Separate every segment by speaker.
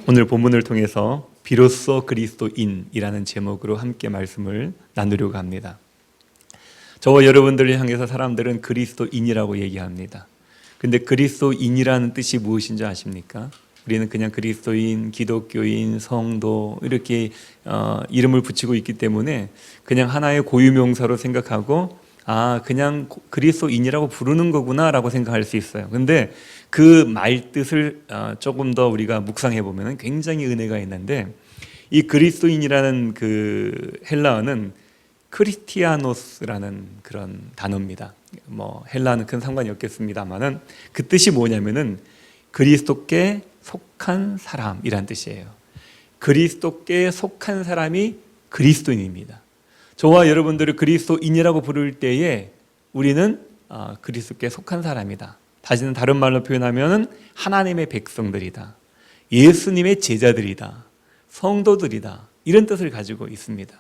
Speaker 1: 오늘 본문을 통해서 비로소 그리스도인이라는 제목으로 함께 말씀을 나누려고 합니다. 저와 여러분들을 향해서 사람들은 그리스도인이라고 얘기합니다. 근데 그리스도인이라는 뜻이 무엇인지 아십니까? 우리는 그냥 그리스도인, 기독교인, 성도 이렇게 이름을 붙이고 있기 때문에 그냥 하나의 고유명사로 생각하고 그냥 그리스도인이라고 부르는 거구나 라고 생각할 수 있어요. 근데 그 말뜻을 조금 더 우리가 묵상해 보면 굉장히 은혜가 있는데, 이 그리스도인이라는 그 헬라어는 크리스티아노스라는 그런 단어입니다. 헬라어는 큰 상관이 없겠습니다만은 그 뜻이 뭐냐면은 그리스도께 속한 사람이란 뜻이에요. 그리스도께 속한 사람이 그리스도인입니다. 저와 여러분들을 그리스도인이라고 부를 때에 우리는 그리스도께 속한 사람이다. 다른 말로 표현하면 하나님의 백성들이다, 예수님의 제자들이다, 성도들이다, 이런 뜻을 가지고 있습니다.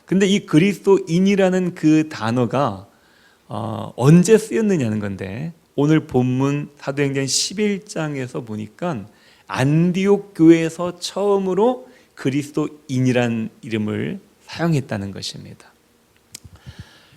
Speaker 1: 근데 이 그리스도인이라는 그 단어가 언제 쓰였느냐는 건데, 오늘 본문 사도행전 11장에서 보니까 안디옥 교회에서 처음으로 그리스도인이란 이름을 사용했다는 것입니다.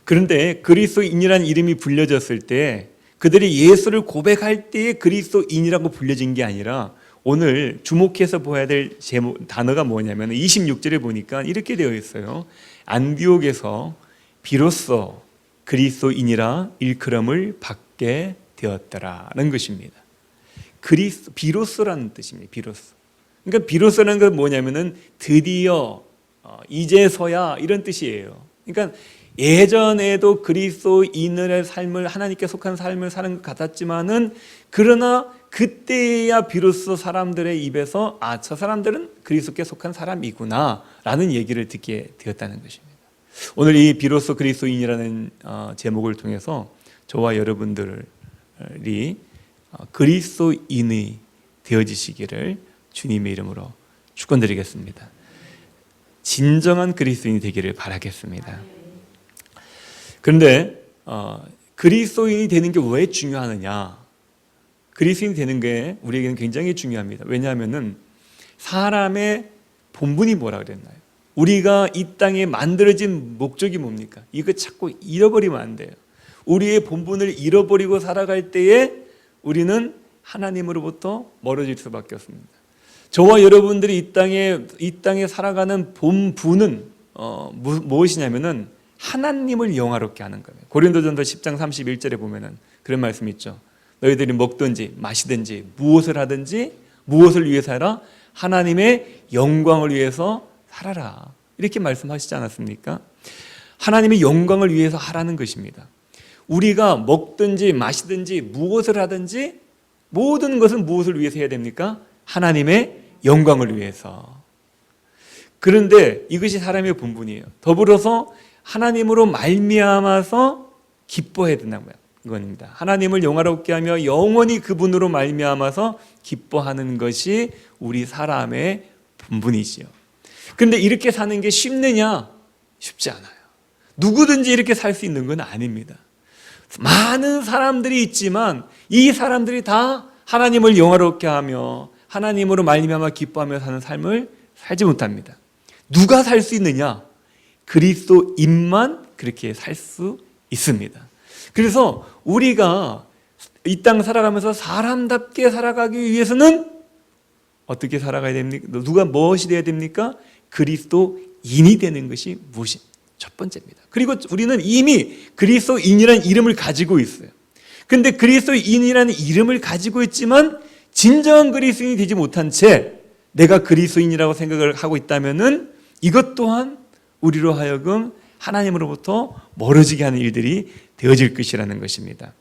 Speaker 1: 그런데 그리스도인이라는 이름이 불려졌을 때 그들이 예수를 고백할 때에 그리스도인이라고 불려진 게 아니라, 오늘 주목해서 보아야 될 단어가 뭐냐면 26절에 보니까 이렇게 되어 있어요. 안디옥에서 비로소 그리스도인이라 일컬음을 받게 되었더라는 것입니다. 비로소라는 뜻입니다. 비로소. 그러니까 비로소라는 건 뭐냐면은 드디어, 이제서야, 이런 뜻이에요. 그러니까 예전에도 그리스도인의 삶을, 하나님께 속한 삶을 사는 것 같았지만은, 그러나 그때야 비로소 사람들의 입에서 저 사람들은 그리스도께 속한 사람이구나 라는 얘기를 듣게 되었다는 것입니다. 오늘 이 비로소 그리스도인이라는 제목을 통해서 저와 여러분들이 그리스도인이 되어지시기를 주님의 이름으로 축원드리겠습니다. 진정한 그리스도인이 되기를 바라겠습니다. 그런데 그리스도인이 되는 게 왜 중요하느냐? 그리스도인이 되는 게 우리에게는 굉장히 중요합니다. 왜냐하면 사람의 본분이 뭐라 그랬나요? 우리가 이 땅에 만들어진 목적이 뭡니까? 이거 자꾸 잃어버리면 안 돼요. 우리의 본분을 잃어버리고 살아갈 때에 우리는 하나님으로부터 멀어질 수밖에 없습니다. 저와 여러분들이 이 땅에 살아가는 본분은 무엇이냐면은 하나님을 영화롭게 하는 거예요. 고린도전서 10장 31절에 보면은 그런 말씀이 있죠. 너희들이 먹든지 마시든지 무엇을 하든지 무엇을 위해서 하라? 하나님의 영광을 위해서 살아라. 이렇게 말씀하시지 않았습니까? 하나님의 영광을 위해서 하라는 것입니다. 우리가 먹든지 마시든지 무엇을 하든지 모든 것은 무엇을 위해서 해야 됩니까? 하나님의 영광을 위해서. 그런데 이것이 사람의 본분이에요. 더불어서 하나님으로 말미암아서 기뻐해야 된다는 겁니다. 하나님을 영화롭게 하며 영원히 그분으로 말미암아서 기뻐하는 것이 우리 사람의 본분이지요. 그런데 이렇게 사는 게 쉽느냐? 쉽지 않아요. 누구든지 이렇게 살 수 있는 건 아닙니다. 많은 사람들이 있지만 이 사람들이 다 하나님을 영화롭게 하며 하나님으로 말미암아 기뻐하며 사는 삶을 살지 못합니다. 누가 살 수 있느냐? 그리스도인만 그렇게 살 수 있습니다. 그래서 우리가 이 땅 살아가면서 사람답게 살아가기 위해서는 어떻게 살아가야 됩니까? 누가 무엇이 되어야 됩니까? 그리스도인이 되는 것이 무엇이 첫 번째입니다. 그리고 우리는 이미 그리스도인이라는 이름을 가지고 있어요. 그런데 그리스도인이라는 이름을 가지고 있지만 진정한 그리스도인이 되지 못한 채 내가 그리스도인이라고 생각을 하고 있다면은 이것 또한 우리로 하여금 하나님으로부터 멀어지게 하는 일들이 되어질 것이라는 것입니다.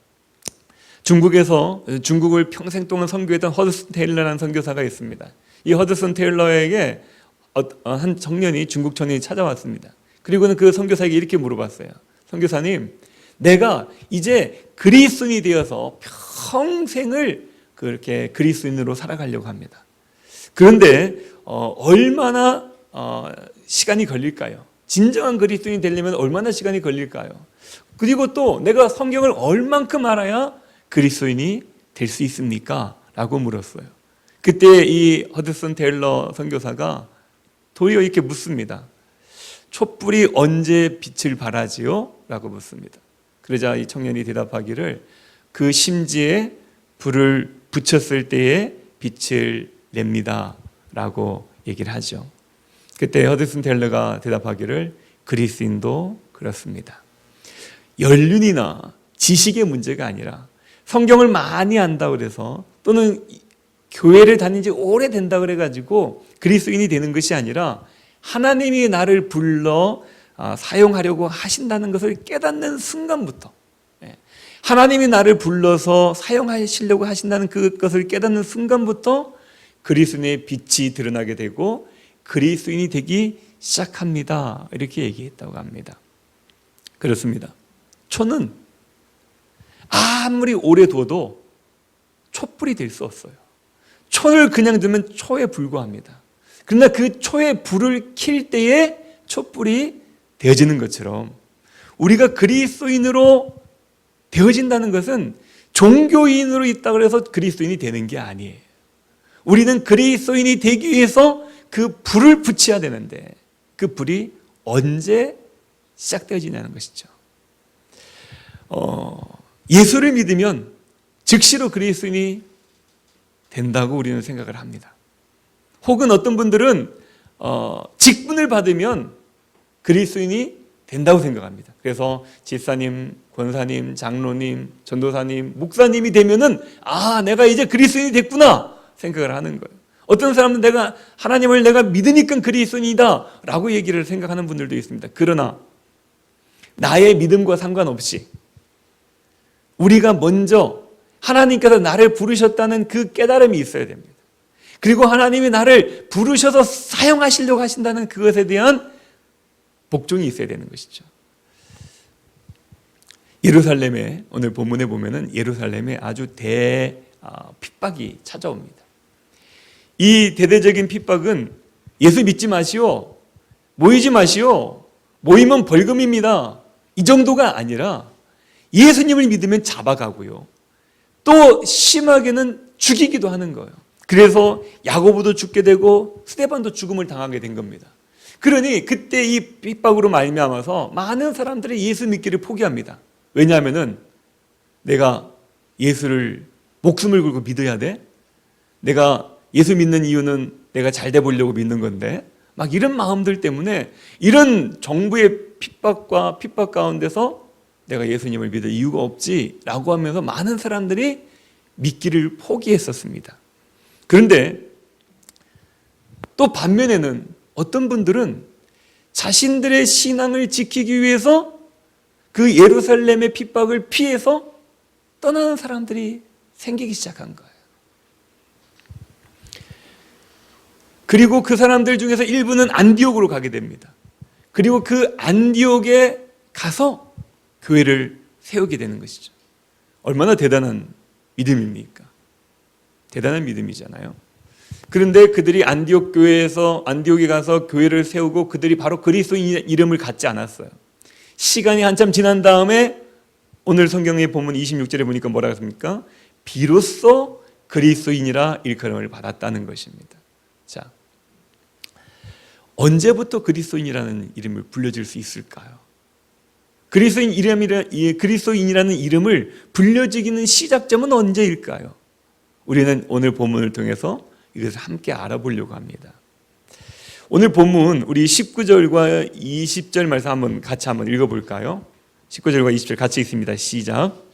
Speaker 1: 중국을 평생 동안 선교했던 허드슨 테일러라는 선교사가 있습니다. 이 허드슨 테일러에게 한 청년이, 중국 청년이 찾아왔습니다. 그리고는 그 선교사에게 이렇게 물어봤어요. 선교사님, 내가 이제 그리스도인이 되어서 평생을 그렇게 그리스도인으로 살아가려고 합니다. 그런데 얼마나 시간이 걸릴까요? 진정한 그리스도인이 되려면 얼마나 시간이 걸릴까요? 그리고 또 내가 성경을 얼만큼 알아야 그리스도인이 될 수 있습니까? 라고 물었어요. 그때 이 허드슨 테일러 선교사가 도리어 이렇게 묻습니다. 촛불이 언제 빛을 발하지요? 라고 묻습니다. 그러자 이 청년이 대답하기를 그 심지에 불을 붙였을 때에 빛을 냅니다 라고 얘기를 하죠. 그때 허드슨 테일러가 대답하기를 그리스인도 그렇습니다. 연륜이나 지식의 문제가 아니라 성경을 많이 안다 그래서 또는 교회를 다닌 지 오래된다 그래가지고 그리스도인이 되는 것이 아니라 하나님이 나를 불러 사용하려고 하신다는 것을 깨닫는 순간부터, 하나님이 나를 불러서 사용하시려고 하신다는 그것을 깨닫는 순간부터 그리스도인의 빛이 드러나게 되고 그리스도인이 되기 시작합니다. 이렇게 얘기했다고 합니다. 그렇습니다. 초는 아무리 오래 둬도 촛불이 될 수 없어요. 초를 그냥 두면 초에 불과합니다. 그러나 그 초에 불을 킬 때에 촛불이 되어지는 것처럼 우리가 그리스도인으로 되어진다는 것은 종교인으로 있다고 해서 그리스도인이 되는 게 아니에요. 우리는 그리스도인이 되기 위해서 그 불을 붙여야 되는데 그 불이 언제 시작되어지냐는 것이죠. 예수를 믿으면 즉시로 그리스도인이 된다고 우리는 생각을 합니다. 혹은 어떤 분들은 직분을 받으면 그리스도인이 된다고 생각합니다. 그래서 집사님, 권사님, 장로님, 전도사님, 목사님이 되면은 내가 이제 그리스도인이 됐구나 생각을 하는 거예요. 어떤 사람은 하나님을 내가 믿으니까 그리스도인이다 라고 얘기를 생각하는 분들도 있습니다. 그러나 나의 믿음과 상관없이 우리가 먼저 하나님께서 나를 부르셨다는 그 깨달음이 있어야 됩니다. 그리고 하나님이 나를 부르셔서 사용하시려고 하신다는 그것에 대한 복종이 있어야 되는 것이죠. 예루살렘에 오늘 본문에 보면은 예루살렘에 아주 핍박이 찾아옵니다. 이 대대적인 핍박은 예수 믿지 마시오, 모이지 마시오, 모이면 벌금입니다. 이 정도가 아니라 예수님을 믿으면 잡아가고요. 또 심하게는 죽이기도 하는 거예요. 그래서 야고보도 죽게 되고 스데반도 죽음을 당하게 된 겁니다. 그러니 그때 이 핍박으로 말미암아서 많은 사람들이 예수 믿기를 포기합니다. 왜냐하면은 내가 예수를 목숨을 걸고 믿어야 돼? 내가 예수 믿는 이유는 내가 잘 돼 보려고 믿는 건데 막 이런 마음들 때문에 이런 정부의 핍박 가운데서 내가 예수님을 믿을 이유가 없지라고 하면서 많은 사람들이 믿기를 포기했었습니다. 그런데 또 반면에는 어떤 분들은 자신들의 신앙을 지키기 위해서 그 예루살렘의 핍박을 피해서 떠나는 사람들이 생기기 시작한 거예요. 그리고 그 사람들 중에서 일부는 안디옥으로 가게 됩니다. 그리고 그 안디옥에 가서 교회를 세우게 되는 것이죠. 얼마나 대단한 믿음입니까? 대단한 믿음이잖아요. 그런데 그들이 안디옥에 가서 교회를 세우고 그들이 바로 그리스도인 이름을 갖지 않았어요. 시간이 한참 지난 다음에 오늘 성경의 본문 26절에 보니까 뭐라고 했습니까? 비로소 그리스도인이라 일컬음을 받았다는 것입니다. 자, 언제부터 그리스도인이라는 이름을 불려줄 수 있을까요? 그리스도인이라는 이름을 불려지기는 시작점은 언제일까요? 우리는 오늘 본문을 통해서 이것을 함께 알아보려고 합니다. 오늘 본문 우리 19절과 20절 말씀 같이 한번 읽어볼까요? 19절과 20절 같이 읽습니다. 시작.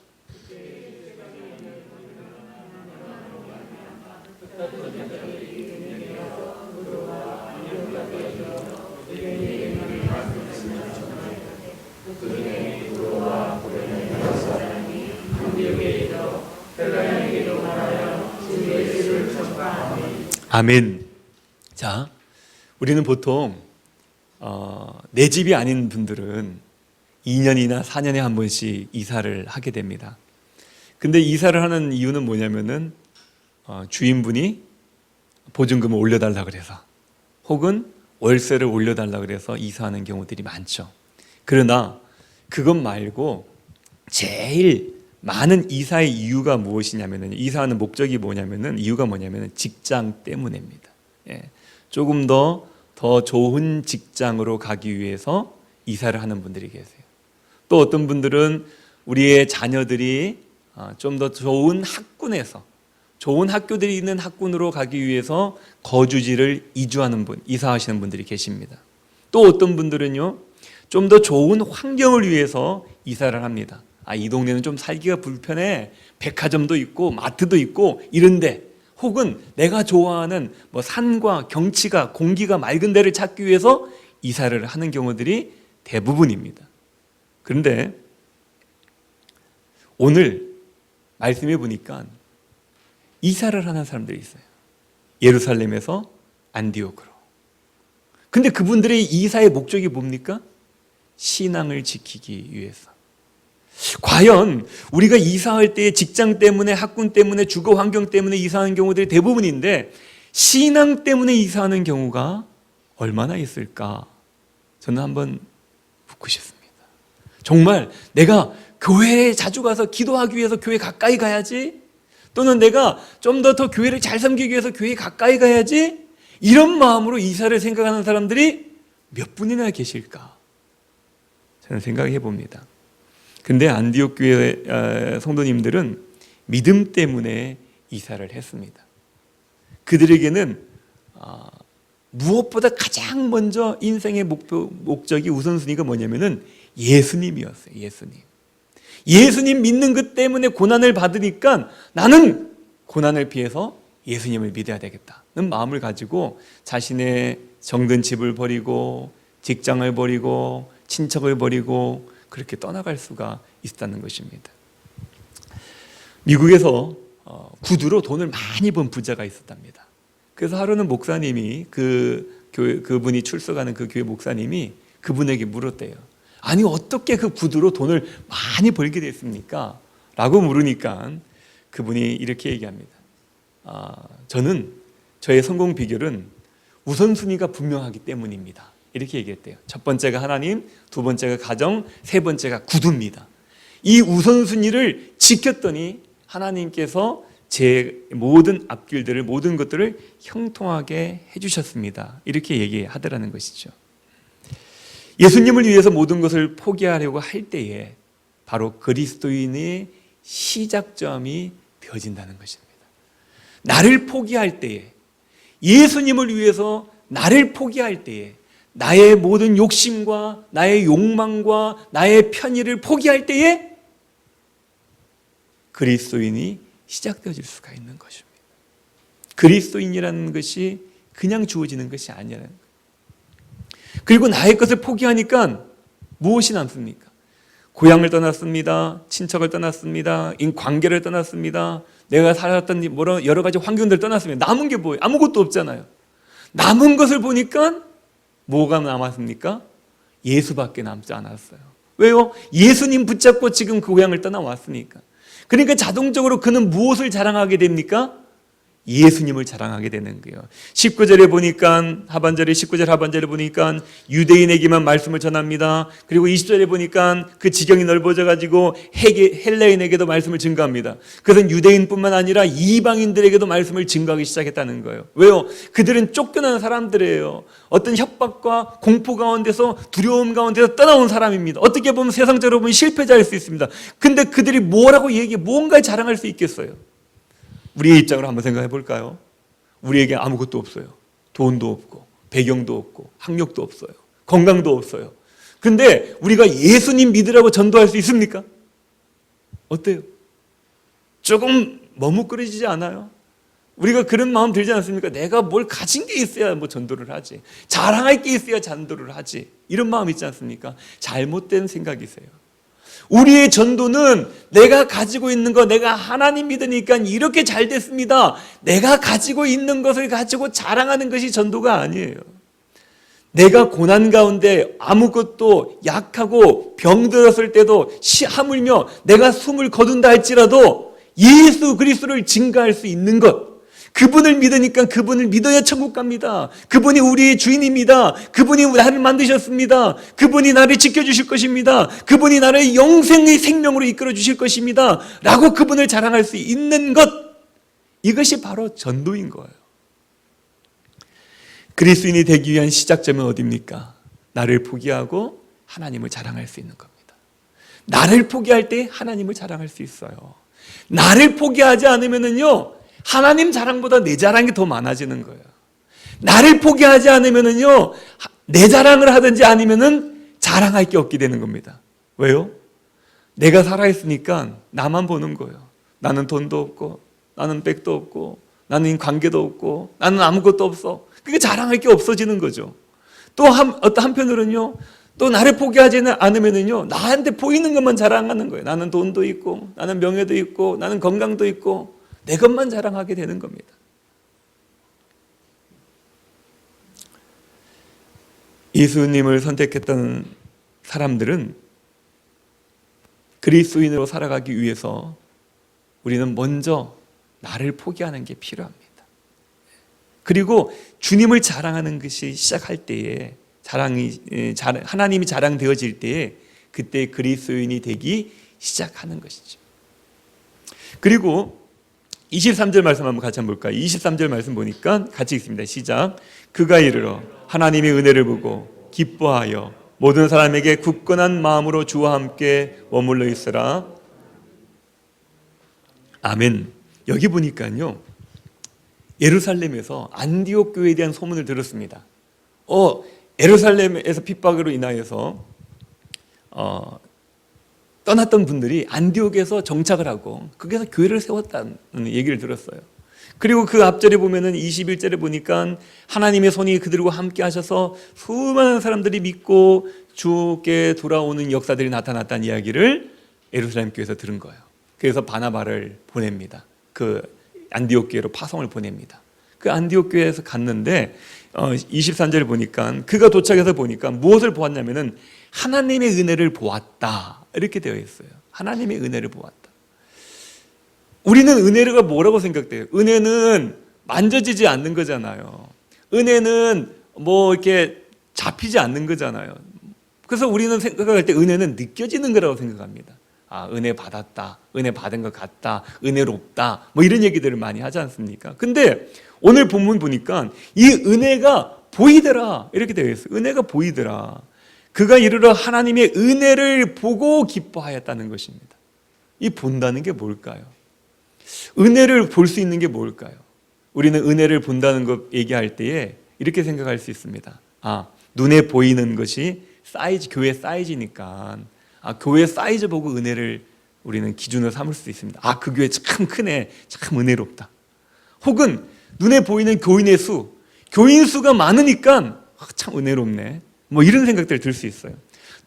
Speaker 1: 아멘. 자, 우리는 보통 내 집이 아닌 분들은 2년이나 4년에 한 번씩 이사를 하게 됩니다. 근데 이사를 하는 이유는 뭐냐면은 주인분이 보증금을 올려달라 그래서 혹은 월세를 올려달라 그래서 이사하는 경우들이 많죠. 그러나 그것 말고 제일 많은 이사의 이유가 무엇이냐면은, 이사하는 목적이 뭐냐면은, 이유가 뭐냐면은 직장 때문입니다. 조금 더 좋은 직장으로 가기 위해서 이사를 하는 분들이 계세요. 또 어떤 분들은 우리의 자녀들이 좀 더 좋은 학군에서, 좋은 학교들이 있는 학군으로 가기 위해서 거주지를 이주하는 분, 이사하시는 분들이 계십니다. 또 어떤 분들은요, 좀 더 좋은 환경을 위해서 이사를 합니다. 이 동네는 좀 살기가 불편해. 백화점도 있고 마트도 있고 이런데, 혹은 내가 좋아하는 산과 경치가, 공기가 맑은 데를 찾기 위해서 이사를 하는 경우들이 대부분입니다. 그런데 오늘 말씀해 보니까 이사를 하는 사람들이 있어요. 예루살렘에서 안디옥으로. 근데 그분들의 이사의 목적이 뭡니까? 신앙을 지키기 위해서. 과연 우리가 이사할 때 직장 때문에, 학군 때문에, 주거 환경 때문에 이사하는 경우들이 대부분인데, 신앙 때문에 이사하는 경우가 얼마나 있을까? 저는 한번 묻고 싶습니다. 정말 내가 교회에 자주 가서 기도하기 위해서 교회 가까이 가야지, 또는 내가 좀 더 교회를 잘 섬기기 위해서 교회 가까이 가야지, 이런 마음으로 이사를 생각하는 사람들이 몇 분이나 계실까? 저는 생각해 봅니다. 근데 안디옥 교회 성도님들은 믿음 때문에 이사를 했습니다. 그들에게는 무엇보다 가장 먼저 인생의 목적이, 우선순위가 뭐냐면은 예수님이었어요. 예수님 믿는 것 때문에 고난을 받으니까 나는 고난을 피해서 예수님을 믿어야 되겠다는 마음을 가지고 자신의 정든 집을 버리고, 직장을 버리고, 친척을 버리고 그렇게 떠나갈 수가 있다는 것입니다. 미국에서 구두로 돈을 많이 번 부자가 있었답니다. 그래서 하루는 목사님이, 그분이 출석하는 그 교회 목사님이 그분에게 물었대요. 아니, 어떻게 그 구두로 돈을 많이 벌게 됐습니까? 라고 물으니까 그분이 이렇게 얘기합니다. 저는, 저의 성공 비결은 우선순위가 분명하기 때문입니다. 이렇게 얘기했대요. 첫 번째가 하나님, 두 번째가 가정, 세 번째가 구두입니다. 이 우선순위를 지켰더니 하나님께서 제 모든 앞길들을, 모든 것들을 형통하게 해주셨습니다. 이렇게 얘기하더라는 것이죠. 예수님을 위해서 모든 것을 포기하려고 할 때에 바로 그리스도인의 시작점이 되어진다는 것입니다. 나를 포기할 때에, 예수님을 위해서 나를 포기할 때에, 나의 모든 욕심과 나의 욕망과 나의 편의를 포기할 때에 그리스도인이 시작되어질 수가 있는 것입니다. 그리스도인이라는 것이 그냥 주어지는 것이 아니라는 거예요. 그리고 나의 것을 포기하니까 무엇이 남습니까? 고향을 떠났습니다. 친척을 떠났습니다. 관계를 떠났습니다. 내가 살았던 여러 가지 환경들을 떠났습니다. 남은 게 뭐예요? 아무것도 없잖아요. 남은 것을 보니까 뭐가 남았습니까? 예수밖에 남지 않았어요. 왜요? 예수님 붙잡고 지금 그 고향을 떠나왔으니까. 그러니까 자동적으로 그는 무엇을 자랑하게 됩니까? 예수님을 자랑하게 되는 거예요. 19절에 보니까, 하반절에 19절 하반절에 보니까 유대인에게만 말씀을 전합니다. 그리고 20절에 보니까 그 지경이 넓어져 가지고 헬레인에게도 말씀을 증거합니다. 그것은 유대인뿐만 아니라 이방인들에게도 말씀을 증거하기 시작했다는 거예요. 왜요? 그들은 쫓겨난 사람들이에요. 어떤 협박과 공포 가운데서, 두려움 가운데서 떠나온 사람입니다. 어떻게 보면 세상적으로 보면 실패자일 수 있습니다. 근데 그들이 뭐라고 뭔가를 자랑할 수 있겠어요? 우리의 입장으로 한번 생각해 볼까요? 우리에게 아무것도 없어요. 돈도 없고, 배경도 없고, 학력도 없어요. 건강도 없어요. 근데 우리가 예수님 믿으라고 전도할 수 있습니까? 어때요? 조금 머뭇거리지 않아요? 우리가 그런 마음 들지 않습니까? 내가 뭘 가진 게 있어야 전도를 하지. 자랑할 게 있어야 전도를 하지. 이런 마음 있지 않습니까? 잘못된 생각이세요. 우리의 전도는 내가 가지고 있는 거, 내가 하나님 믿으니까 이렇게 잘 됐습니다. 내가 가지고 있는 것을 가지고 자랑하는 것이 전도가 아니에요. 내가 고난 가운데 아무것도 약하고 병들었을 때도 하물며 내가 숨을 거둔다 할지라도 예수 그리스도를 증거할 수 있는 것, 그분을 믿으니까 그분을 믿어야 천국 갑니다. 그분이 우리의 주인입니다. 그분이 나를 만드셨습니다. 그분이 나를 지켜주실 것입니다. 그분이 나를 영생의 생명으로 이끌어 주실 것입니다. 라고 그분을 자랑할 수 있는 것, 이것이 바로 전도인 거예요. 그리스도인이 되기 위한 시작점은 어디입니까? 나를 포기하고 하나님을 자랑할 수 있는 겁니다. 나를 포기할 때 하나님을 자랑할 수 있어요. 나를 포기하지 않으면은요, 하나님 자랑보다 내 자랑이 더 많아지는 거예요. 나를 포기하지 않으면은요, 내 자랑을 하든지 아니면은 자랑할 게 없게 되는 겁니다. 왜요? 내가 살아있으니까 나만 보는 거예요. 나는 돈도 없고, 나는 백도 없고, 나는 관계도 없고, 나는 아무것도 없어. 그게 자랑할 게 없어지는 거죠. 또 한편으로는요, 또 나를 포기하지 않으면은요, 나한테 보이는 것만 자랑하는 거예요. 나는 돈도 있고, 나는 명예도 있고, 나는 건강도 있고, 내 것만 자랑하게 되는 겁니다. 예수님을 선택했던 사람들은 그리스도인으로 살아가기 위해서 우리는 먼저 나를 포기하는 게 필요합니다. 그리고 주님을 자랑하는 것이 시작할 때에 하나님이 자랑되어질 때에 그때 그리스도인이 되기 시작하는 것이죠. 그리고 23절 말씀 한번 같이 한번 볼까요? 23절 말씀 보니까 같이 읽습니다. 시작. 그가 이르러 하나님의 은혜를 보고 기뻐하여 모든 사람에게 굳건한 마음으로 주와 함께 머물러 있으라. 아멘. 여기 보니까요, 예루살렘에서 안디옥 교회에 대한 소문을 들었습니다. 예루살렘에서 핍박으로 인하여서 떠났던 분들이 안디옥에서 정착을 하고 거기서 교회를 세웠다는 얘기를 들었어요. 그리고 그 앞절에 보면은 21절에 보니까 하나님의 손이 그들과 함께 하셔서 수많은 사람들이 믿고 주께 돌아오는 역사들이 나타났다는 이야기를 예루살렘 교회에서 들은 거예요. 그래서 바나바를 보냅니다. 그 안디옥 교회로 파송을 보냅니다. 그 안디옥 교회에서 갔는데 23절을 보니까 그가 도착해서 보니까 무엇을 보았냐면은 하나님의 은혜를 보았다. 이렇게 되어 있어요. 하나님의 은혜를 보았다. 우리는 은혜가 뭐라고 생각돼요? 은혜는 만져지지 않는 거잖아요. 은혜는 뭐 이렇게 잡히지 않는 거잖아요. 그래서 우리는 생각할 때 은혜는 느껴지는 거라고 생각합니다. 아, 은혜 받았다. 은혜 받은 것 같다. 은혜롭다. 뭐 이런 얘기들을 많이 하지 않습니까? 근데 오늘 본문 보니까 이 은혜가 보이더라. 이렇게 되어 있어요. 은혜가 보이더라. 그가 이르러 하나님의 은혜를 보고 기뻐하였다는 것입니다. 이 본다는 게 뭘까요? 은혜를 볼 수 있는 게 뭘까요? 우리는 은혜를 본다는 것 얘기할 때에 이렇게 생각할 수 있습니다. 아, 눈에 보이는 것이 교회 사이즈니까 교회 사이즈 보고 은혜를 우리는 기준으로 삼을 수 있습니다. 아, 그 교회 참 크네, 참 은혜롭다. 혹은 눈에 보이는 교인의 수, 교인 수가 많으니까 참 은혜롭네. 뭐 이런 생각들 들 수 있어요.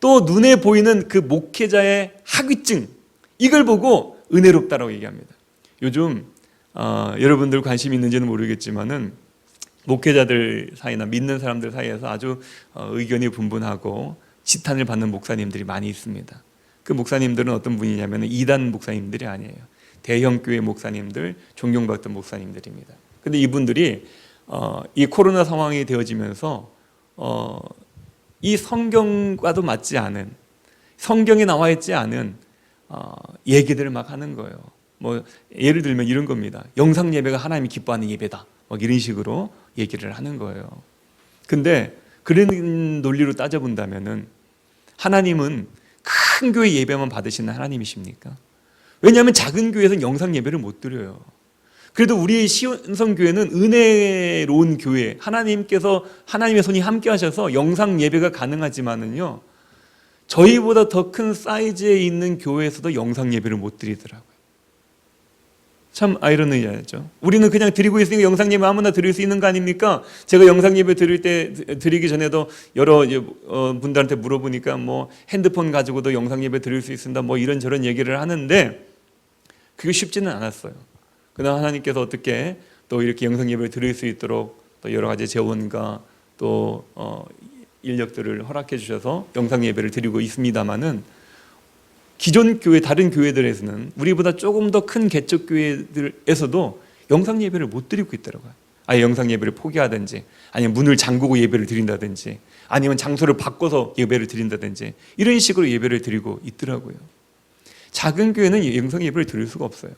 Speaker 1: 또 눈에 보이는 그 목회자의 학위증, 이걸 보고 은혜롭다라고 얘기합니다. 요즘 여러분들 관심 있는지는 모르겠지만은 목회자들 사이나 믿는 사람들 사이에서 아주 의견이 분분하고 지탄을 받는 목사님들이 많이 있습니다. 그 목사님들은 어떤 분이냐면 이단 목사님들이 아니에요. 대형 교회 목사님들, 존경받던 목사님들입니다. 근데 이분들이 이 코로나 상황이 되어지면서 이 성경과도 맞지 않은, 성경에 나와 있지 않은 얘기들을 막 하는 거예요. 뭐 예를 들면 이런 겁니다. 영상 예배가 하나님이 기뻐하는 예배다. 막 이런 식으로 얘기를 하는 거예요. 근데 그런 논리로 따져본다면은 하나님은 큰 교회 예배만 받으시는 하나님이십니까? 왜냐하면 작은 교회에서는 영상 예배를 못 드려요. 그래도 우리 시온성교회는 은혜로운 교회, 하나님께서 하나님의 손이 함께 하셔서 영상 예배가 가능하지만은요, 저희보다 더 큰 사이즈에 있는 교회에서도 영상 예배를 못 드리더라고요. 참 아이러니하죠. 우리는 그냥 드리고 있으니까 영상 예배 아무나 드릴 수 있는 거 아닙니까? 제가 영상 예배 드리기 전에도 여러 분들한테 물어보니까 뭐 핸드폰 가지고도 영상 예배 드릴 수 있습니다. 뭐 이런저런 얘기를 하는데 그게 쉽지는 않았어요. 그러나 하나님께서 어떻게 또 이렇게 영상 예배를 드릴 수 있도록 또 여러 가지 재원과 또 인력들을 허락해 주셔서 영상 예배를 드리고 있습니다만은 기존 교회, 다른 교회들에서는 우리보다 조금 더 큰 개척 교회들에서도 영상 예배를 못 드리고 있더라고요. 아예 영상 예배를 포기하든지, 아니면 문을 잠그고 예배를 드린다든지, 아니면 장소를 바꿔서 예배를 드린다든지, 이런 식으로 예배를 드리고 있더라고요. 작은 교회는 영상 예배를 드릴 수가 없어요.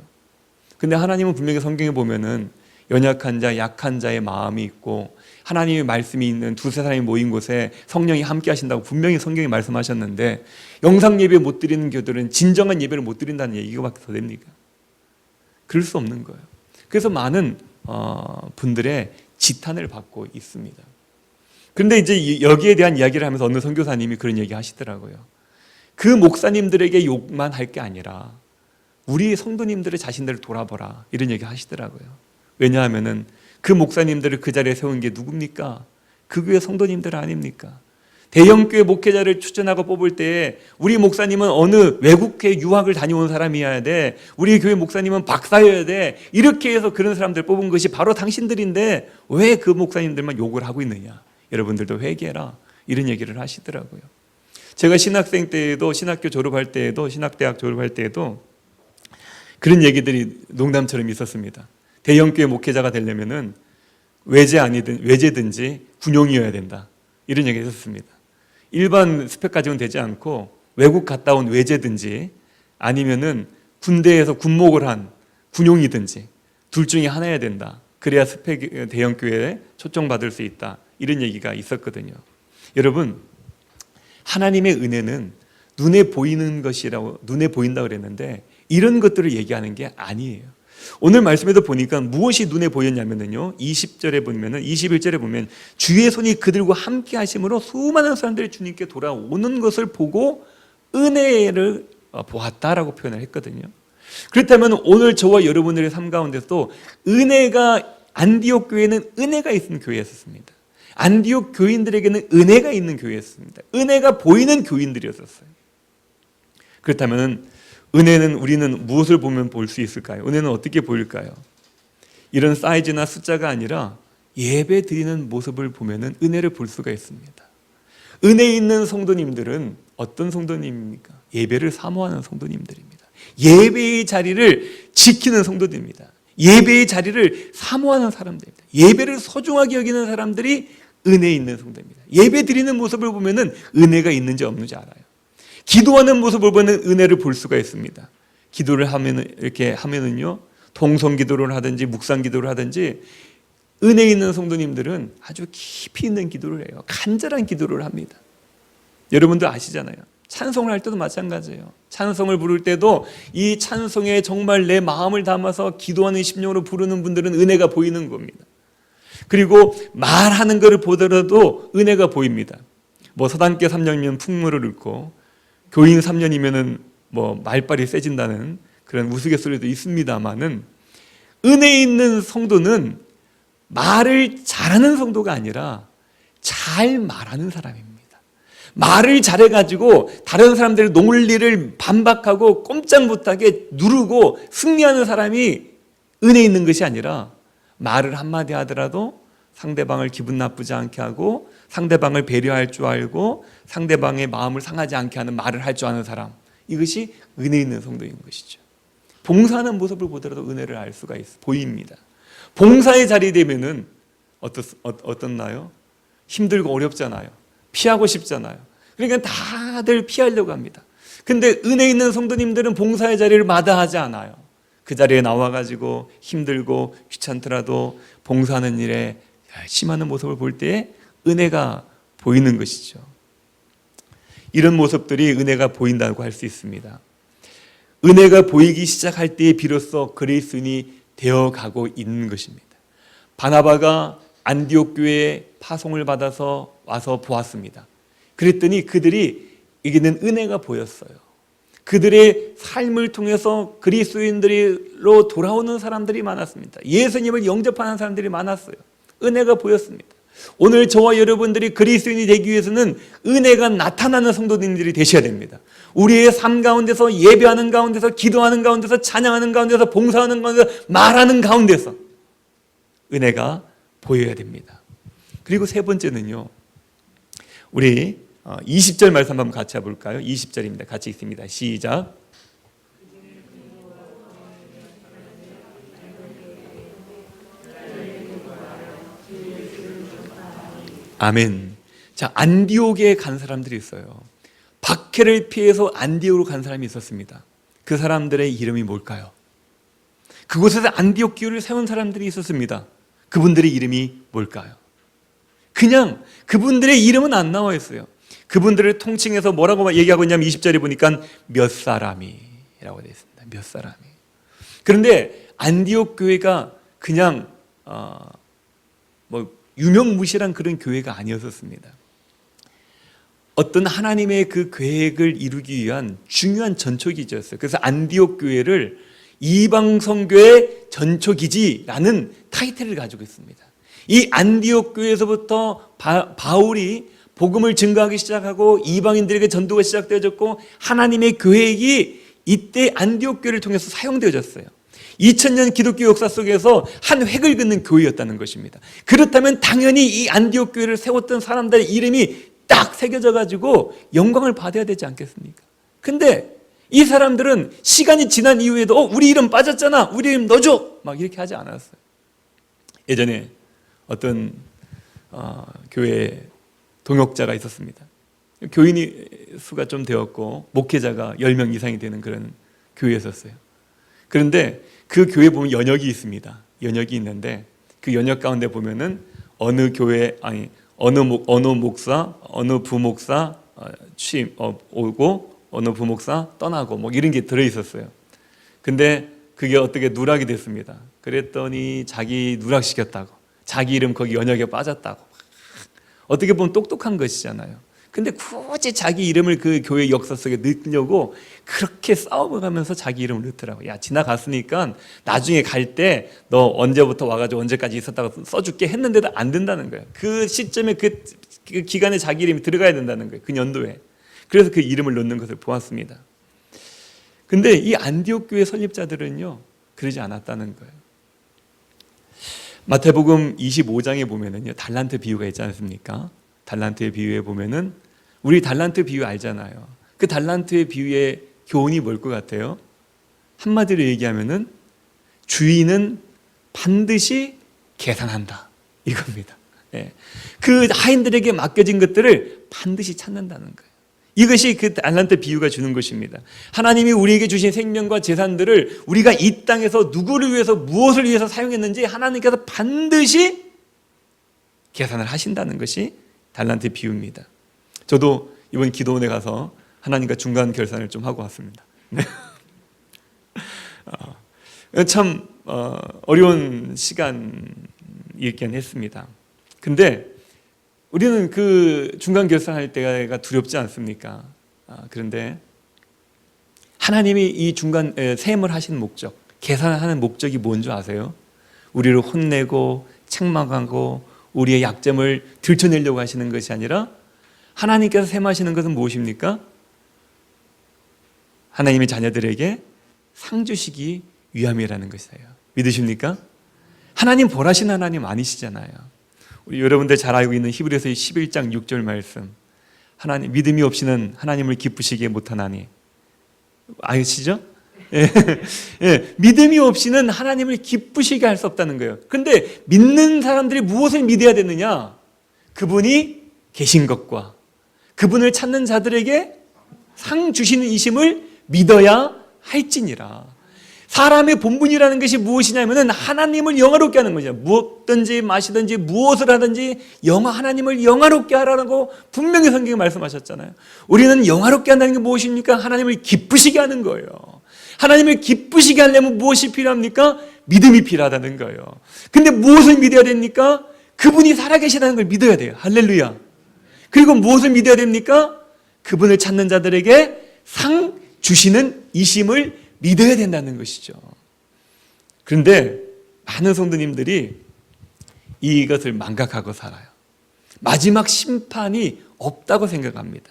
Speaker 1: 근데 하나님은 분명히 성경에 보면은 연약한 자, 약한 자의 마음이 있고 하나님의 말씀이 있는 두세 사람이 모인 곳에 성령이 함께 하신다고 분명히 성경이 말씀하셨는데, 영상 예배 못 드리는 교들은 진정한 예배를 못 드린다는 얘기가 더 됩니까? 그럴 수 없는 거예요. 그래서 많은 분들의 지탄을 받고 있습니다. 그런데 이제 여기에 대한 이야기를 하면서 어느 선교사님이 그런 얘기 하시더라고요. 그 목사님들에게 욕만 할 게 아니라 우리 성도님들의 자신들을 돌아보라, 이런 얘기 하시더라고요. 왜냐하면은 그 목사님들을 그 자리에 세운 게 누굽니까? 그 교회 성도님들 아닙니까? 대형교회 목회자를 추천하고 뽑을 때 우리 목사님은 어느 외국에 유학을 다녀온 사람이어야 돼, 우리 교회 목사님은 박사여야 돼, 이렇게 해서 그런 사람들 뽑은 것이 바로 당신들인데 왜 그 목사님들만 욕을 하고 있느냐? 여러분들도 회개해라, 이런 얘기를 하시더라고요. 제가 신학생 때에도, 신학교 졸업할 때에도, 신학대학 졸업할 때에도 그런 얘기들이 농담처럼 있었습니다. 대형교회 목회자가 되려면은 외제든지 군용이어야 된다, 이런 얘기 했었습니다. 일반 스펙 가지고는 되지 않고 외국 갔다 온 외제든지 아니면은 군대에서 군목을 한 군용이든지 둘 중에 하나여야 된다. 그래야 스펙 대형교회에 초청받을 수 있다, 이런 얘기가 있었거든요. 여러분, 하나님의 은혜는 눈에 보이는 것이라고, 눈에 보인다고 그랬는데 이런 것들을 얘기하는 게 아니에요. 오늘 말씀에도 보니까 무엇이 눈에 보였냐면요, 20절에 보면은, 21절에 보면 주의 손이 그들과 함께 하심으로 수많은 사람들이 주님께 돌아오는 것을 보고 은혜를 보았다라고 표현을 했거든요. 그렇다면 오늘 저와 여러분들의 삶 가운데서도 은혜가, 안디옥 교회는 은혜가 있는 교회였습니다. 안디옥 교인들에게는 은혜가 있는 교회였습니다. 은혜가 보이는 교인들이었어요. 그렇다면 은혜는, 우리는 무엇을 보면 볼 수 있을까요? 은혜는 어떻게 보일까요? 이런 사이즈나 숫자가 아니라 예배 드리는 모습을 보면 은혜를 볼 수가 있습니다. 은혜 있는 성도님들은 어떤 성도님입니까? 예배를 사모하는 성도님들입니다. 예배의 자리를 지키는 성도들입니다. 예배의 자리를 사모하는 사람들입니다. 예배를 소중하게 여기는 사람들이 은혜 있는 성도입니다. 예배 드리는 모습을 보면 은혜가 있는지 없는지 알아요. 기도하는 모습을 보면 은혜를 볼 수가 있습니다. 기도를 하면, 이렇게 하면은요, 통성 기도를 하든지 묵상 기도를 하든지, 은혜 있는 성도님들은 아주 깊이 있는 기도를 해요. 간절한 기도를 합니다. 여러분도 아시잖아요. 찬송을 할 때도 마찬가지예요. 찬송을 부를 때도 이 찬송에 정말 내 마음을 담아서 기도하는 심령으로 부르는 분들은 은혜가 보이는 겁니다. 그리고 말하는 것을 보더라도 은혜가 보입니다. 뭐 서당계 3년이면 풍물을 읊고 교인 3년이면은 뭐 말빨이 세진다는 그런 우스갯소리도 있습니다만은, 은혜 있는 성도는 말을 잘하는 성도가 아니라 잘 말하는 사람입니다. 말을 잘해가지고 다른 사람들의 논리를 반박하고 꼼짝 못하게 누르고 승리하는 사람이 은혜 있는 것이 아니라, 말을 한마디 하더라도 상대방을 기분 나쁘지 않게 하고 상대방을 배려할 줄 알고 상대방의 마음을 상하지 않게 하는 말을 할 줄 아는 사람, 이것이 은혜 있는 성도인 것이죠. 봉사하는 모습을 보더라도 은혜를 알 수가 보입니다. 봉사의 자리 되면은 어떻나요? 힘들고 어렵잖아요. 피하고 싶잖아요. 그러니까 다들 피하려고 합니다. 근데 은혜 있는 성도님들은 봉사의 자리를 마다하지 않아요. 그 자리에 나와가지고 힘들고 귀찮더라도 봉사하는 일에 열심히 하는 모습을 볼 때 은혜가 보이는 것이죠. 이런 모습들이 은혜가 보인다고 할 수 있습니다. 은혜가 보이기 시작할 때에 비로소 그리스도인이 되어가고 있는 것입니다. 바나바가 안디옥 교회에 파송을 받아서 와서 보았습니다. 그랬더니 그들이 이기는 은혜가 보였어요. 그들의 삶을 통해서 그리스도인들로 돌아오는 사람들이 많았습니다. 예수님을 영접하는 사람들이 많았어요. 은혜가 보였습니다. 오늘 저와 여러분들이 그리스도인이 되기 위해서는 은혜가 나타나는 성도님들이 되셔야 됩니다. 우리의 삶 가운데서, 예배하는 가운데서, 기도하는 가운데서, 찬양하는 가운데서, 봉사하는 가운데서, 말하는 가운데서 은혜가 보여야 됩니다. 그리고 세 번째는요, 우리 20절 말씀 한번 같이 해볼까요? 20절입니다. 같이 읽습니다. 시작. 아멘. 자, 안디옥에 간 사람들이 있어요. 박해를 피해서 안디옥으로 간 사람이 있었습니다. 그 사람들의 이름이 뭘까요? 그곳에서 안디옥 교회를 세운 사람들이 있었습니다. 그분들의 이름이 뭘까요? 그냥 그분들의 이름은 안 나와 있어요. 그분들을 통칭해서 뭐라고 얘기하고 있냐면 20절에 보니까 몇 사람이라고 되어 있습니다. 몇 사람이. 그런데 안디옥 교회가 그냥 유명무실한 그런 교회가 아니었었습니다. 어떤 하나님의 그 계획을 이루기 위한 중요한 전초기지였어요. 그래서 안디옥 교회를 이방 선교의 전초기지라는 타이틀을 가지고 있습니다. 이 안디옥 교회에서부터 바울이 복음을 증거하기 시작하고 이방인들에게 전도가 시작되어졌고 하나님의 계획이 이때 안디옥 교회를 통해서 사용되어졌어요. 2000년 기독교 역사 속에서 한 획을 긋는 교회였다는 것입니다. 그렇다면 당연히 이 안디옥 교회를 세웠던 사람들의 이름이 딱 새겨져 가지고 영광을 받아야 되지 않겠습니까? 근데 이 사람들은 시간이 지난 이후에도 우리 이름 빠졌잖아, 우리 이름 넣어줘, 막 이렇게 하지 않았어요. 예전에 어떤 교회 동역자가 있었습니다. 교인이 수가 좀 되었고 목회자가 10명 이상이 되는 그런 교회였었어요. 그런데 그 교회에 보면 연역이 있습니다. 연역이 있는데 그 연역 가운데 보면은 어느 교회 어느 목사, 어느 부목사 취임 오고 어느 부목사 떠나고 뭐 이런 게 들어 있었어요. 근데 그게 어떻게 누락이 됐습니다. 그랬더니 자기 누락시켰다고, 자기 이름 거기 연역에 빠졌다고. 어떻게 보면 똑똑한 것이잖아요. 근데 굳이 자기 이름을 그 교회 역사 속에 넣으려고 그렇게 싸워가면서 자기 이름을 넣더라고요. 야, 지나갔으니까 나중에 갈 때 너 언제부터 와가지고 언제까지 있었다고 써줄게 했는데도 안 된다는 거예요. 그 시점에 그 기간에 자기 이름이 들어가야 된다는 거예요. 그 연도에. 그래서 그 이름을 넣는 것을 보았습니다. 근데 이 안디옥 교회 설립자들은요, 그러지 않았다는 거예요. 마태복음 25장에 보면은요, 달란트 비유가 있지 않습니까? 달란트의 비유에 보면은 우리 달란트 비유 알잖아요. 그 달란트의 비유의 교훈이 뭘 것 같아요? 한마디로 얘기하면은 주인은 반드시 계산한다, 이겁니다. 예. 그 하인들에게 맡겨진 것들을 반드시 찾는다는 거예요. 이것이 그 달란트 비유가 주는 것입니다. 하나님이 우리에게 주신 생명과 재산들을 우리가 이 땅에서 누구를 위해서 무엇을 위해서 사용했는지 하나님께서 반드시 계산을 하신다는 것이 달란트 비유입니다. 저도 이번 기도원에 가서 하나님과 중간 결산을 좀 하고 왔습니다. 참 어려운 시간이긴 했습니다. 근데 우리는 그 중간 결산할 때가 두렵지 않습니까? 그런데 하나님이 이 중간 세임을 하신 목적, 계산하는 목적이 뭔지 아세요? 우리를 혼내고 책망하고 우리의 약점을 들춰내려고 하시는 것이 아니라 하나님께서 셈하시는 것은 무엇입니까? 하나님의 자녀들에게 상 주시기 위함이라는 것이에요. 믿으십니까? 하나님 벌하신 하나님 아니시잖아요. 우리 여러분들 잘 알고 있는 히브리서 11장 6절 말씀, 하나님 믿음이 없이는 하나님을 기쁘시게 못하나니, 아시죠? 예, 예, 믿음이 없이는 하나님을 기쁘시게 할 수 없다는 거예요. 그런데 믿는 사람들이 무엇을 믿어야 되느냐? 그분이 계신 것과 그분을 찾는 자들에게 상 주시는 이심을 믿어야 할지니라. 사람의 본분이라는 것이 무엇이냐면 하나님을 영화롭게 하는 거죠. 무엇든지 마시든지 무엇을 하든지 하나님을 영화롭게 하라고 분명히 성경에 말씀하셨잖아요. 우리는 영화롭게 한다는 게 무엇입니까? 하나님을 기쁘시게 하는 거예요. 하나님을 기쁘시게 하려면 무엇이 필요합니까? 믿음이 필요하다는 거예요. 근데 무엇을 믿어야 됩니까? 그분이 살아계시다는 걸 믿어야 돼요. 할렐루야. 그리고 무엇을 믿어야 됩니까? 그분을 찾는 자들에게 상 주시는 이심을 믿어야 된다는 것이죠. 그런데 많은 성도님들이 이것을 망각하고 살아요. 마지막 심판이 없다고 생각합니다.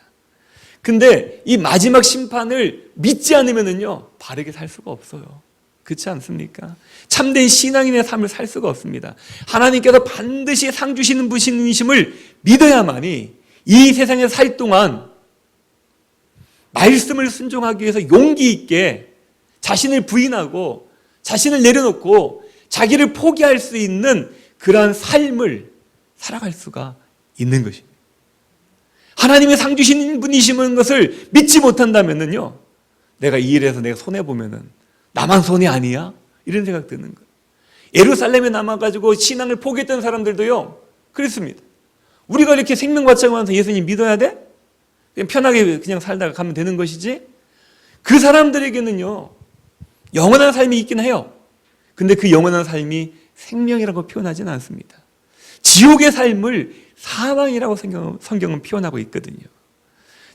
Speaker 1: 근데 이 마지막 심판을 믿지 않으면요, 바르게 살 수가 없어요. 그렇지 않습니까? 참된 신앙인의 삶을 살 수가 없습니다. 하나님께서 반드시 상 주시는 분이심을 믿어야만이 이 세상에 살 동안 말씀을 순종하기 위해서 용기 있게 자신을 부인하고 자신을 내려놓고 자기를 포기할 수 있는 그러한 삶을 살아갈 수가 있는 것입니다. 하나님의 상 주신 분이시는 것을 믿지 못한다면요, 내가 이 일에서 내가 손해보면은 나만 손해 아니야? 이런 생각 드는 거예요. 예루살렘에 남아가지고 신앙을 포기했던 사람들도요, 그랬습니다. 우리가 이렇게 생명과정하면서 예수님 믿어야 돼? 그냥 편하게 그냥 살다가 가면 되는 것이지? 그 사람들에게는요, 영원한 삶이 있긴 해요. 근데 그 영원한 삶이 생명이라고 표현하지는 않습니다. 지옥의 삶을 사망이라고 성경은 표현하고 있거든요.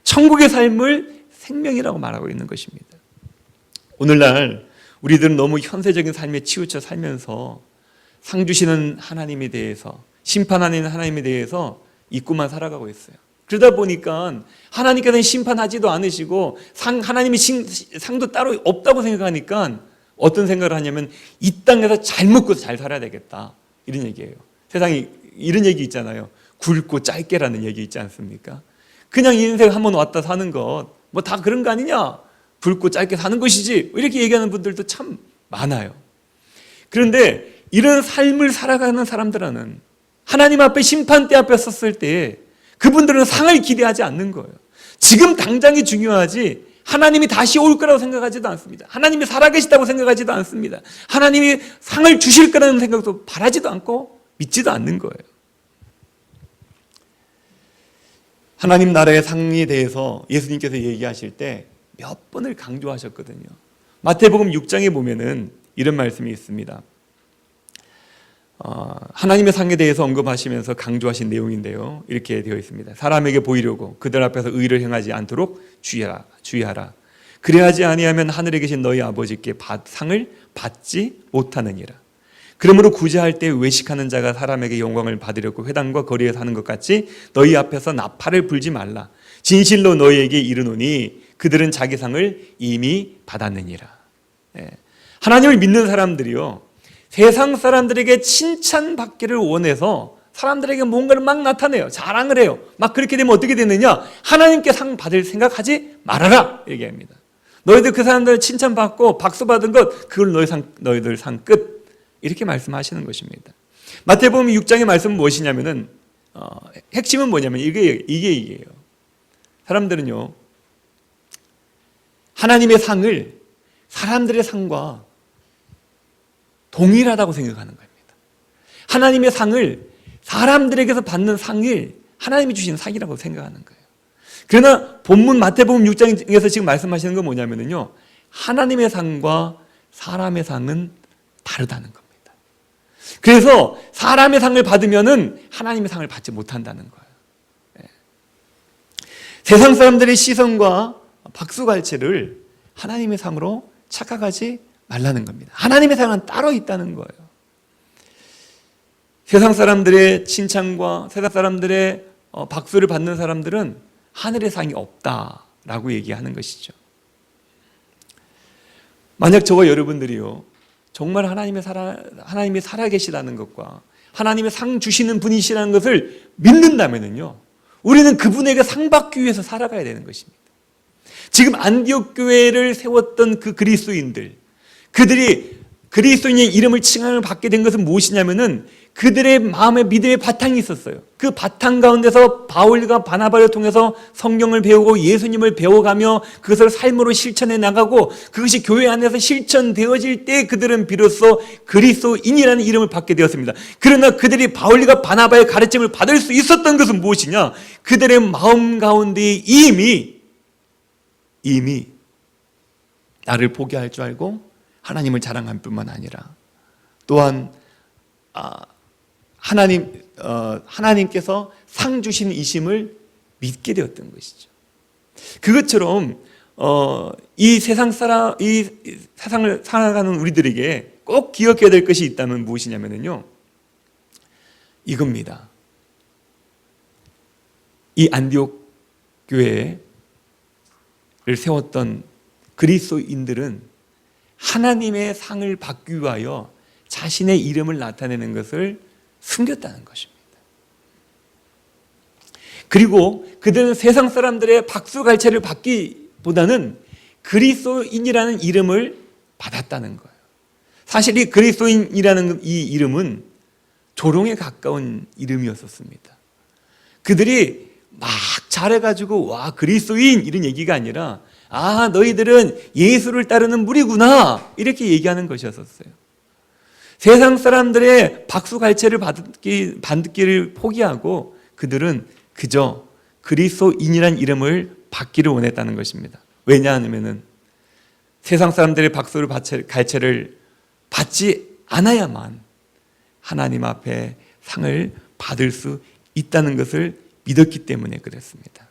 Speaker 1: 천국의 삶을 생명이라고 말하고 있는 것입니다. 오늘날 우리들은 너무 현세적인 삶에 치우쳐 살면서 상 주시는 하나님에 대해서, 심판하는 하나님에 대해서 잊고만 살아가고 있어요. 그러다 보니까 하나님께서는 심판하지도 않으시고 하나님이 상도 따로 없다고 생각하니까 어떤 생각을 하냐면 이 땅에서 잘 먹고 잘 살아야 되겠다, 이런 얘기예요. 세상에 이런 얘기 있잖아요. 굵고 짧게라는 얘기 있지 않습니까? 그냥 인생 한번 왔다 사는 것 뭐 다 그런 거 아니냐? 굵고 짧게 사는 것이지, 이렇게 얘기하는 분들도 참 많아요. 그런데 이런 삶을 살아가는 사람들은 하나님 앞에 심판대 앞에 섰을 때 그분들은 상을 기대하지 않는 거예요. 지금 당장이 중요하지 하나님이 다시 올 거라고 생각하지도 않습니다. 하나님이 살아계시다고 생각하지도 않습니다. 하나님이 상을 주실 거라는 생각도 바라지도 않고 믿지도 않는 거예요. 하나님 나라의 상에 대해서 예수님께서 얘기하실 때 몇 번을 강조하셨거든요. 마태복음 6장에 보면은 이런 말씀이 있습니다. 하나님의 상에 대해서 언급하시면서 강조하신 내용인데요, 이렇게 되어 있습니다. 사람에게 보이려고 그들 앞에서 의를 행하지 않도록 주의하라. 그래야지 아니하면 하늘에 계신 너희 아버지께 상을 받지 못하느니라. 그러므로 구제할 때 외식하는 자가 사람에게 영광을 받으려고 회당과 거리에서 하는 것 같이 너희 앞에서 나팔을 불지 말라. 진실로 너희에게 이르노니 그들은 자기 상을 이미 받았느니라. 하나님을 믿는 사람들이요, 세상 사람들에게 칭찬받기를 원해서 사람들에게 뭔가를 막 나타내요. 자랑을 해요. 막 그렇게 되면 어떻게 되느냐? 하나님께 상 받을 생각하지 말아라, 얘기합니다. 너희들 그 사람들 칭찬받고 박수 받은 것, 그걸 너희들 상 끝, 이렇게 말씀하시는 것입니다. 마태복음 6장의 말씀은 무엇이냐면은 핵심은 뭐냐면 이게요. 사람들은요, 하나님의 상을 사람들의 상과 동일하다고 생각하는 겁니다. 하나님의 상을, 사람들에게서 받는 상을 하나님이 주신 상이라고 생각하는 거예요. 그러나 본문 마태복음 6장에서 지금 말씀하시는 건 뭐냐면요, 하나님의 상과 사람의 상은 다르다는 겁니다. 그래서 사람의 상을 받으면은 하나님의 상을 받지 못한다는 거예요. 세상 사람들의 시선과 박수갈채를 하나님의 상으로 착각하지 말라는 겁니다. 하나님의 상은 따로 있다는 거예요. 세상 사람들의 칭찬과 세상 사람들의 박수를 받는 사람들은 하늘의 상이 없다라고 얘기하는 것이죠. 만약 저와 여러분들이요, 정말 하나님이 살아계시다는 것과 하나님의 상 주시는 분이시라는 것을 믿는다면요, 우리는 그분에게 상 받기 위해서 살아가야 되는 것입니다. 지금 안디옥 교회를 세웠던 그 그리스도인들, 그들이 그리스도인의 이름을 칭함을 받게 된 것은 무엇이냐면은 그들의 마음의 믿음의 바탕이 있었어요. 그 바탕 가운데서 바울과 바나바를 통해서 성경을 배우고 예수님을 배워가며 그것을 삶으로 실천해 나가고 그것이 교회 안에서 실천되어질 때 그들은 비로소 그리스도인이라는 이름을 받게 되었습니다. 그러나 그들이 바울과 바나바의 가르침을 받을 수 있었던 것은 무엇이냐? 그들의 마음 가운데 이미 나를 포기할 줄 알고 하나님을 자랑할 뿐만 아니라 또한 하나님께서 상 주신 이심을 믿게 되었던 것이죠. 그것처럼 이 세상을 살아가는 우리들에게 꼭 기억해야 될 것이 있다면 무엇이냐면요, 이겁니다. 이 안디옥 교회를 세웠던 그리스도인들은 하나님의 상을 받기 위하여 자신의 이름을 나타내는 것을 숨겼다는 것입니다. 그리고 그들은 세상 사람들의 박수갈채를 받기보다는 그리스도인이라는 이름을 받았다는 거예요. 사실 이 그리스도인이라는 이 이름은 조롱에 가까운 이름이었습니다. 그들이 막 잘해가지고 와 그리스도인 이런 얘기가 아니라 아 너희들은 예수를 따르는 무리구나 이렇게 얘기하는 것이었어요. 세상 사람들의 박수 갈채를 받기를 포기하고 그들은 그저 그리스도인이란 이름을 받기를 원했다는 것입니다. 왜냐하면 세상 사람들의 박수를 갈채를 받지 않아야만 하나님 앞에 상을 받을 수 있다는 것을 믿었기 때문에 그랬습니다.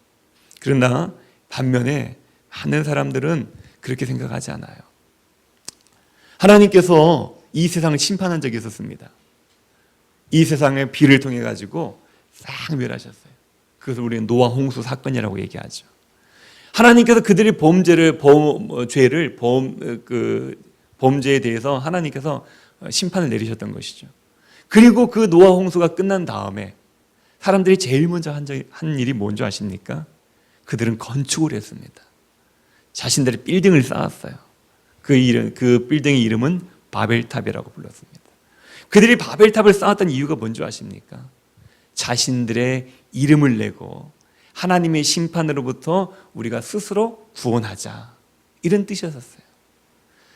Speaker 1: 그러나 반면에 많은 사람들은 그렇게 생각하지 않아요. 하나님께서 이 세상을 심판한 적이 있었습니다. 이 세상의 비를 통해 가지고 싹 멸하셨어요. 그것을 우리는 노아 홍수 사건이라고 얘기하죠. 하나님께서 그들의 범죄에 대해서 하나님께서 심판을 내리셨던 것이죠. 그리고 그 노아 홍수가 끝난 다음에 사람들이 제일 먼저 한 일이 뭔지 아십니까? 그들은 건축을 했습니다. 자신들의 빌딩을 쌓았어요. 그 빌딩의 이름은 바벨탑이라고 불렀습니다. 그들이 바벨탑을 쌓았던 이유가 뭔지 아십니까? 자신들의 이름을 내고 하나님의 심판으로부터 우리가 스스로 구원하자 이런 뜻이었어요.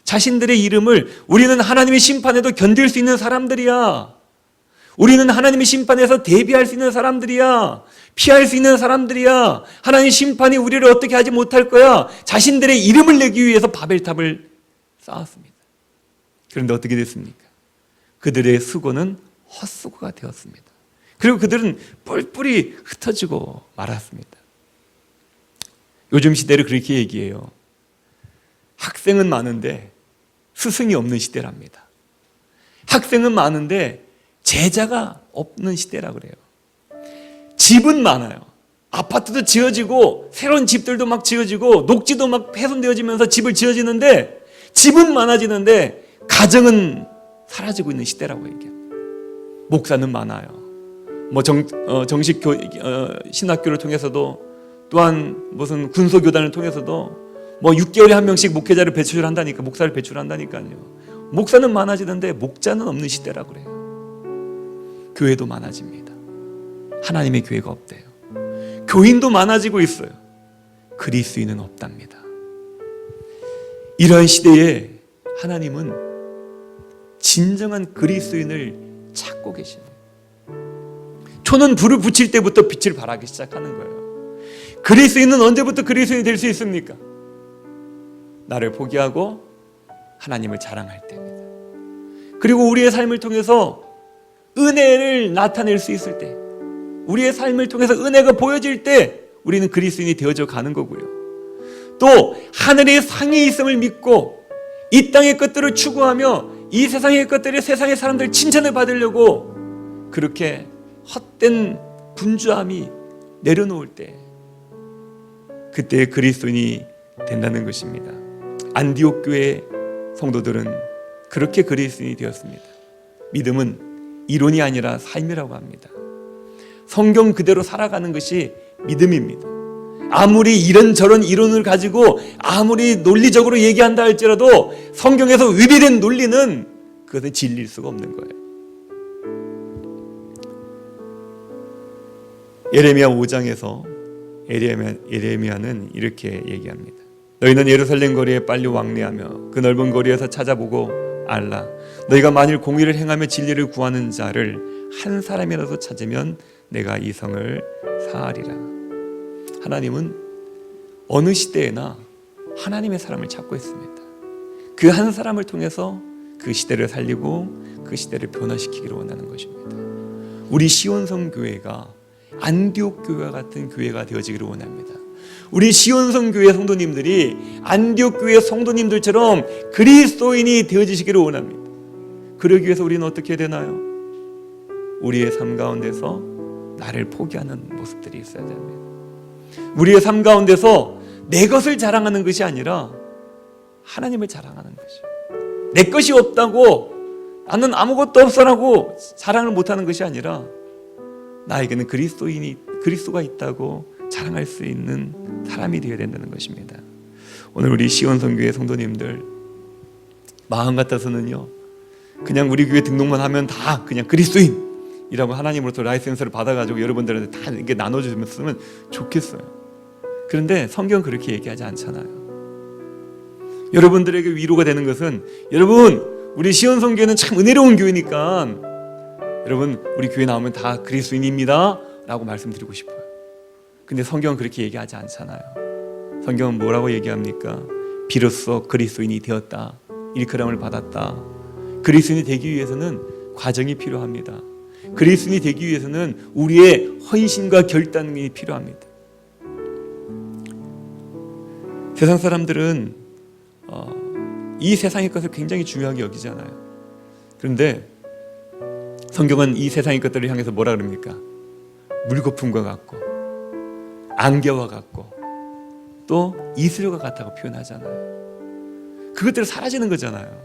Speaker 1: 자신들의 이름을 우리는 하나님의 심판에도 견딜 수 있는 사람들이야. 우리는 하나님의 심판에서 대비할 수 있는 사람들이야. 피할 수 있는 사람들이야. 하나님의 심판이 우리를 어떻게 하지 못할 거야. 자신들의 이름을 내기 위해서 바벨탑을 쌓았습니다. 그런데 어떻게 됐습니까? 그들의 수고는 헛수고가 되었습니다. 그리고 그들은 뿔뿔이 흩어지고 말았습니다. 요즘 시대를 그렇게 얘기해요. 학생은 많은데 스승이 없는 시대랍니다. 학생은 많은데 제자가 없는 시대라 그래요. 집은 많아요. 아파트도 지어지고 새로운 집들도 막 지어지고 녹지도 막 훼손되어지면서 집을 지어지는데 집은 많아지는데 가정은 사라지고 있는 시대라고 얘기합니다. 목사는 많아요. 정식 신학교를 통해서도 또한 무슨 군소교단을 통해서도 6개월에 한 명씩 목회자를 배출한다니까 목사를 배출한다니까요. 목사는 많아지는데 목자는 없는 시대라고 그래요. 교회도 많아집니다. 하나님의 교회가 없대요. 교인도 많아지고 있어요. 그리스도인은 없답니다. 이러한 시대에 하나님은 진정한 그리스도인을 찾고 계십니다. 초는 불을 붙일 때부터 빛을 발하기 시작하는 거예요. 그리스도인은 언제부터 그리스도인이 될 수 있습니까? 나를 포기하고 하나님을 자랑할 때입니다. 그리고 우리의 삶을 통해서 은혜를 나타낼 수 있을 때, 우리의 삶을 통해서 은혜가 보여질 때 우리는 그리스도인이 되어져 가는 거고요. 또 하늘의 상이 있음을 믿고 이 땅의 것들을 추구하며 이 세상의 것들이 세상의 사람들 칭찬을 받으려고 그렇게 헛된 분주함이 내려놓을 때 그때 그리스도인이 된다는 것입니다. 안디옥 교회 성도들은 그렇게 그리스도인이 되었습니다. 믿음은 이론이 아니라 삶이라고 합니다. 성경 그대로 살아가는 것이 믿음입니다. 아무리 이런저런 이론을 가지고 아무리 논리적으로 얘기한다 할지라도 성경에서 위배된 논리는 그것은 진리일 수가 없는 거예요. 예레미야 5장에서 예레미야는 이렇게 얘기합니다. 너희는 예루살렘 거리에 빨리 왕래하며 그 넓은 거리에서 찾아보고 알라. 너희가 만일 공의를 행하며 진리를 구하는 자를 한 사람이라도 찾으면 내가 이 성을 사하리라. 하나님은 어느 시대에나 하나님의 사람을 찾고 있습니다. 그 한 사람을 통해서 그 시대를 살리고 그 시대를 변화시키기를 원하는 것입니다. 우리 시온성 교회가 안디옥 교회와 같은 교회가 되어지기를 원합니다. 우리 시온성 교회 성도님들이 안디옥 교회 성도님들처럼 그리스도인이 되어지시기를 원합니다. 그러기 위해서 우리는 어떻게 해야 되나요? 우리의 삶 가운데서 나를 포기하는 모습들이 있어야 됩니다. 우리의 삶 가운데서 내 것을 자랑하는 것이 아니라 하나님을 자랑하는 것이죠. 내 것이 없다고 나는 아무것도 없어라고 자랑을 못하는 것이 아니라 나에게는 그리스도가 있다고 자랑할 수 있는 사람이 되어야 된다는 것입니다. 오늘 우리 시온성교회 성도님들 마음 같아서는요, 그냥 우리 교회 등록만 하면 다 그냥 그리스도인 이라고 하나님으로부터 라이센스를 받아가지고 여러분들한테 다 이게 나눠주면 좋겠어요. 그런데 성경은 그렇게 얘기하지 않잖아요. 여러분들에게 위로가 되는 것은, 여러분 우리 시온성교회는 참 은혜로운 교회니까 여러분 우리 교회 나오면 다 그리스도인입니다 라고 말씀드리고 싶어요. 근데 성경은 그렇게 얘기하지 않잖아요. 성경은 뭐라고 얘기합니까? 비로소 그리스도인이 되었다, 일컬음을 받았다. 그리스도인이 되기 위해서는 과정이 필요합니다. 그리스도인이 되기 위해서는 우리의 헌신과 결단이 필요합니다. 세상 사람들은 이 세상의 것을 굉장히 중요하게 여기잖아요. 그런데 성경은 이 세상의 것들을 향해서 뭐라 그럽니까? 물거품과 같고 안개와 같고 또 이슬과 같다고 표현하잖아요. 그것들은 사라지는 거잖아요.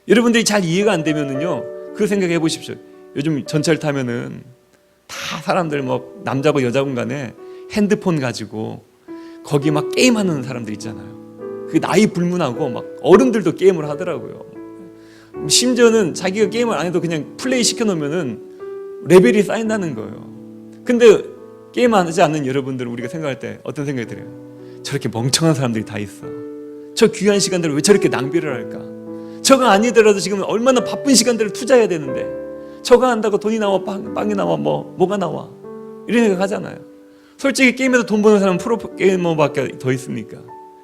Speaker 1: 여러분들이 잘 이해가 안 되면은요, 그 생각해 보십시오. 요즘 전철 타면은 다 사람들 뭐 남자고 여자고 간에 핸드폰 가지고 거기 막 게임하는 사람들 있잖아요. 그 나이 불문하고 막 어른들도 게임을 하더라고요. 심지어는 자기가 게임을 안 해도 그냥 플레이 시켜놓으면은 레벨이 쌓인다는 거예요. 근데 게임 하지 않는 여러분들, 우리가 생각할 때 어떤 생각이 들어요? 저렇게 멍청한 사람들이 다 있어. 저 귀한 시간들을 왜 저렇게 낭비를 할까? 저거 아니더라도 지금 얼마나 바쁜 시간들을 투자해야 되는데 저거 한다고 돈이 나와, 빵이 나와, 뭐가 나와, 이런 생각 하잖아요. 솔직히 게임에서 돈 버는 사람은 프로게이머밖에 더 있습니까?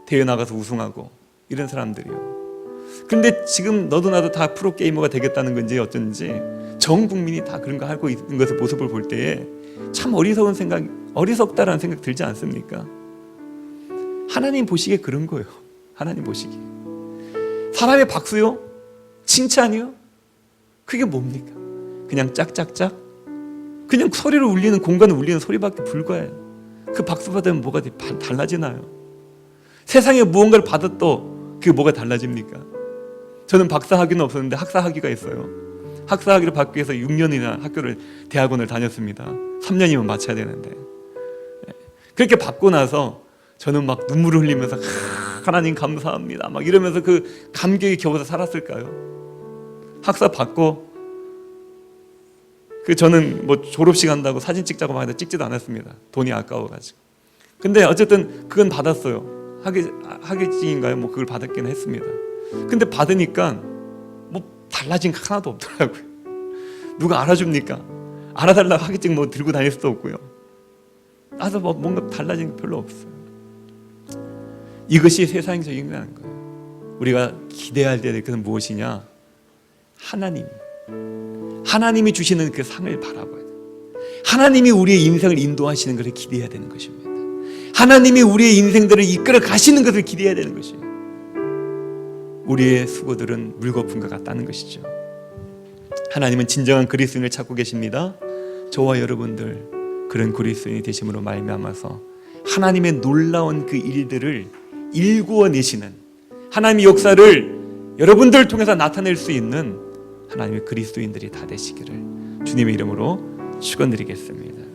Speaker 1: 대회 나가서 우승하고 이런 사람들이요. 근데 지금 너도 나도 다 프로게이머가 되겠다는 건지 어쩐지 전 국민이 다 그런 거 하고 있는 것을 모습을 볼 때에 참 어리석다라는 생각 들지 않습니까? 하나님 보시기에 그런 거예요. 하나님 보시기에 사람의 박수요? 칭찬이요? 그게 뭡니까? 그냥 짝짝짝, 그냥 소리를 울리는, 공간을 울리는 소리밖에 불과해요. 그 박수 받으면 뭐가 달라지나요? 세상에 무언가를 받아도 그게 뭐가 달라집니까? 저는 박사학위는 없었는데 학사학위가 있어요. 학사학위를 받기 위해서 6년이나 대학원을 다녔습니다. 3년이면 마쳐야 되는데, 그렇게 받고 나서 저는 막 눈물을 흘리면서 하나님 감사합니다 막 이러면서 그 감격에 겨워서 살았을까요? 학사 받고 저는 뭐 졸업식 한다고 사진 찍자고 막 찍지도 않았습니다. 돈이 아까워가지고. 근데 어쨌든 그건 받았어요. 학위직인가요? 뭐 그걸 받았긴 했습니다. 근데 받으니까 뭐 달라진 게 하나도 없더라고요. 누가 알아줍니까? 알아달라고 학위직 뭐 들고 다닐 수도 없고요. 나도 뭐 뭔가 달라진 게 별로 없어요. 이것이 세상적인 거라는 거예요. 우리가 기대할 때 그것은 무엇이냐? 하나님이 주시는 그 상을 바라봐야 돼요. 하나님이 우리의 인생을 인도하시는 것을 기대해야 되는 것입니다. 하나님이 우리의 인생들을 이끌어 가시는 것을 기대해야 되는 것이에요. 우리의 수고들은 물거품과 같다는 것이죠. 하나님은 진정한 그리스도인을 찾고 계십니다. 저와 여러분들 그런 그리스도인이 되심으로 말미암아서 하나님의 놀라운 그 일들을 일구어내시는, 하나님의 역사를 여러분들을 통해서 나타낼 수 있는 하나님의 그리스도인들이 다 되시기를 주님의 이름으로 축원드리겠습니다.